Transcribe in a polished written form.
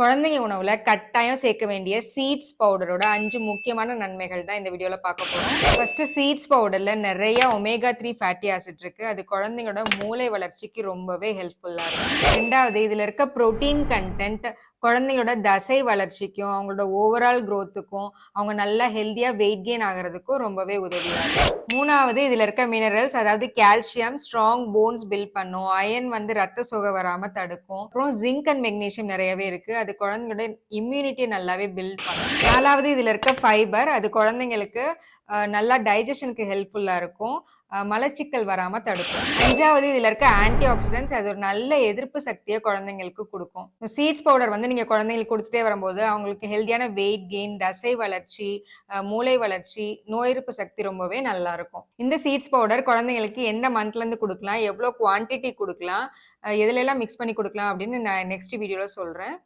குழந்தைங்க உணவுல கட்டாயம் சேர்க்க வேண்டிய சீட்ஸ் பவுடரோட 5 முக்கியமான நன்மைகள் தான் இந்த வீடியோல பார்க்க போறோம். ஃபர்ஸ்ட் சீட்ஸ் பவுடர்ல நிறைய ஒமேகா 3 ஃபேட்டி ஆசிட் இருக்கு. அது குழந்தைங்களோட மூளை வளர்ச்சிக்கு ரொம்பவே ஹெல்ப்ஃபுல்லா இருக்கும். ரெண்டாவது இதுல இருக்க புரோட்டீன் கண்டென்ட் குழந்தைங்களோட தசை வளர்ச்சிக்கும், அவங்களோட ஓவரால் குரோத்துக்கும், அவங்க நல்லா ஹெல்தியா வெயிட் கெயின் ஆகிறதுக்கும் ரொம்பவே உதவியா இருக்கும். மூணாவது இதுல இருக்க மினரல்ஸ் அதாவது கால்சியம் ஸ்ட்ராங் போன்ஸ் பில்ட் பண்ணும். அயன் ரத்த சோகை வராம தடுக்கும். அப்புறம் ஜிங்க் அண்ட் மெக்னீசியம் நிறையவே இருக்கு. அது குழந்தைங்களோட இம்யூனிட்டியை நல்லாவே பில்ட் பண்ணும். நாலாவது இதுல இருக்க ஃபைபர் அது குழந்தைங்களுக்கு நல்லா டைஜஷனுக்கு ஹெல்ப்ஃபுல்லா இருக்கும். மலச்சிக்கல் வராம தடுக்கும். அஞ்சாவது இதுல இருக்க ஆன்டி ஆக்சிடென்ட்ஸ் அது ஒரு நல்ல எதிர்ப்பு சக்தியை குழந்தைங்களுக்கு கொடுக்கும். சீட்ஸ் பவுடர் நீங்க குழந்தைங்களுக்கு கொடுத்துட்டே வரும்போது அவங்களுக்கு ஹெல்தியான வெயிட் கெயின், தசை வளர்ச்சி, மூளை வளர்ச்சி, நோய் எதிர்ப்பு சக்தி ரொம்பவே நல்லா இருக்கும். இந்த சீட்ஸ் பவுடர் குழந்தைங்களுக்கு எந்த மந்த்ல இருந்து கொடுக்கலாம், எவ்வளவு குவான்டிட்டி கொடுக்கலாம், எதுல எல்லாம் மிக்ஸ் பண்ணி கொடுக்கலாம் அப்படின்னு நான் நெக்ஸ்ட் வீடியோல சொல்றேன்.